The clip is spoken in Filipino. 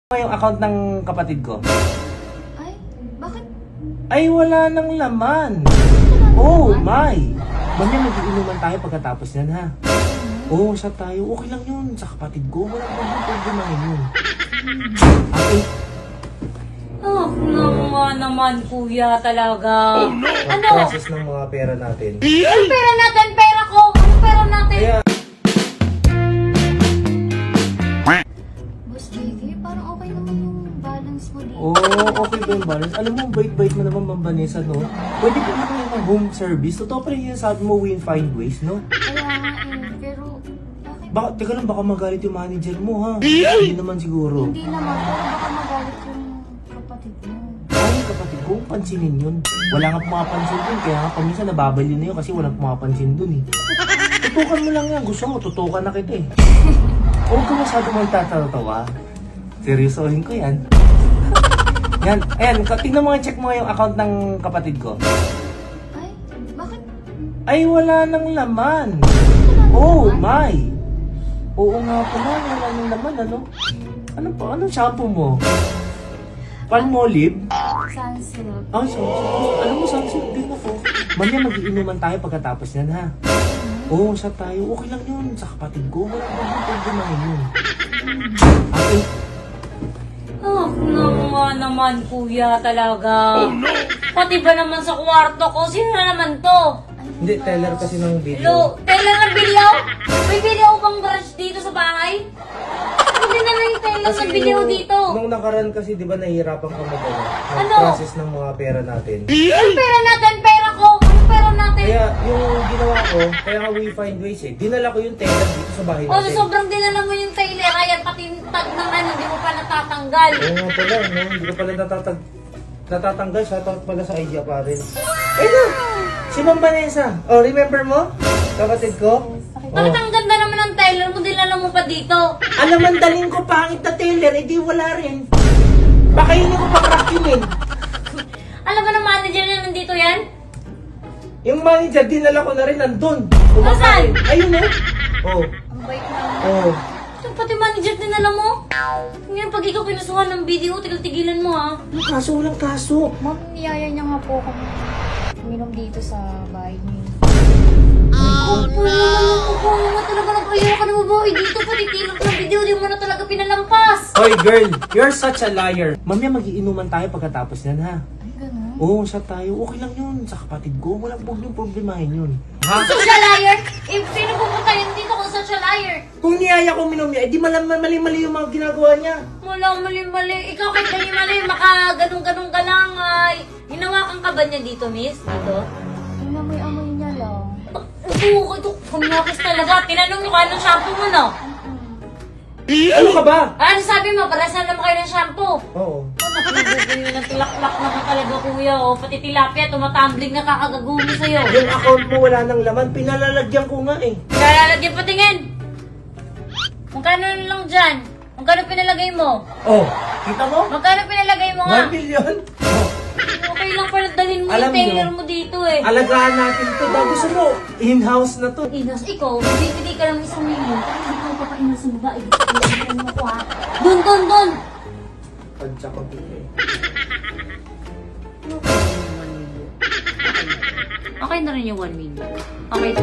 Yung account ng kapatid ko. Ay, bakit? Ay, wala nang laman. Oh, my. Manya, mag-iinuman tayo pagkatapos yan, ha? Oo, sa tayo. Okay lang yun. Sa kapatid ko, walang problema yun. Okay. Oh, naman, kuya, talaga. Oh, no. Ano? Process ng mga pera natin. Ang pera natin, pera ko. Ang pera natin. Kaya, Boss JV, parang okay naman yung balance mo dito. okay ba yung balance? Alam mo, bait-bait mo naman, Ma'am Vanessa, no? Pwede ko naman yung home service. Totoo pa rin yung sabi mo, we find ways, no? Kaya nga pero bakit? Teka lang, baka magalit yung manager mo, ha? Hindi naman siguro. Hindi naman, pero baka magalit yung kapatid mo. Ay, kapatid ko, pansinin yun. Wala nga pumapansin dun, kaya nga paminsan nababali na yun kasi walang pumapansin dun eh. Tutukan mo lang yan, gusto mo, tutukan na kita eh. Huwag ka masyado magtatatawa. Seryosohin ko yan. Yan, ayan, tingnan mo nga, check mo yung account ng kapatid ko. Ay, bakit? Ay, wala nang laman. Oh, my. Oo nga pala, wala nang laman, ano? Ano pa? Anong shampoo mo? Palmolive? Sunsilk. Ah, sunsilk. Alam mo, sunsilk din ako. Manya, mag-iinuman tayo pagkatapos yan, ha? Oo, sa tayo. Okay lang yun. Sa kapatid ko, walang problema yun. Okay. Oh, naman, kuya, talaga. Oh, no. Pati ba naman sa kwarto ko? Sino na naman to? Hindi, teller kasi ng video. Teller ng video? May video bang branch dito sa bahay? Hindi na lang yung teller ng video dito. Nung nakaraan kasi, di ba, nahihirapan ka Ano? process ng mga pera natin. Ang pera natin, pera ko. Ang pera natin. Kaya, yung ginawa ko, kaya nga we find ways eh. Dinala ko yung teller dito sa bahay O, natin. sobrang dinala mo yung teller. Ayan, pati yung tag ng ano, hindi mo pa natatanggal. Oo nga pala, no? Hindi ko pala natatanggal. Shoutout pala sa idea pa rin. Eh no! Si Ma'am Vanessa. Oh, remember mo? Kapatid ko? Bakit ang ganda naman ng teller mo, dinala mo pa dito? Alam ang daling ko pangit na teller, eh di wala rin. Baka yun yung paparak yun eh. Alam mo ng manager na nandito yan? Yung manager, dinala ko na rin nandun. Nasaan? Ayun eh. Oh. Ang bait naman. Oh. So, pati manager dinala mo? Ngayon, pag ikaw pinasuhan ng video, tigil-tigilan mo ha. Ano kaso? Walang kaso. Ma'am, niyaya niya nga po kami uminom dito sa bahay niyo. Opo naman nga talaga nag-ayaw ka na mabuhay dito. Pati tilak ng video, di mo na talaga pinalampas. Hoy girl, you're such a liar. Mamaya mag-iinuman tayo pagkatapos yan, ha? Ay, gano'n? Oo, sa tayo. Okay lang yun. Sa kapatid ko, walang problemahin yun. Ha? Such a liar? Eh, sino pupunta yun dito kung such a liar? Kung niyaya ko minom niya, eh di mali-mali yung mga ginagawa niya. Wala, mali-mali. Ikaw kahit mali-mali, maka ganun-ganun ka lang. Ay, hinawakan ka ba niya dito, miss? Dito? Inamoy-amoy niya lang. Oo, ito, kumakis talaga. Tinanong niyo kung anong shampoo mo, no? Ano ka ba? Ano sabi mo? Parasan naman kayo ng shampoo. Oo. Nakulibugo yun ng tilak-lak naman talaga, kuya. O, pati tilapia, tumatambling na kakagagumi sa'yo. Yung account mo wala nang laman, pinalalagyan ko nga eh. Lalagyan patingin. Magkano lang dyan? Magkano pinalagay mo? Oh, kita mo? Magkano pinalagay mo nga? 1 million? Oh, Okay lang pala dalhin mo Alam yung tailor nyo, mo dito eh. alagaan natin to. Dahil gusto mo, in-house na to. Inas, ikaw, bibili ka lang 1 million. Kaya hindi ka papainas sa babae. Bibili mo ko ha. Dun! Padya ko dito eh. Okay na rin yung 1 million. Okay na.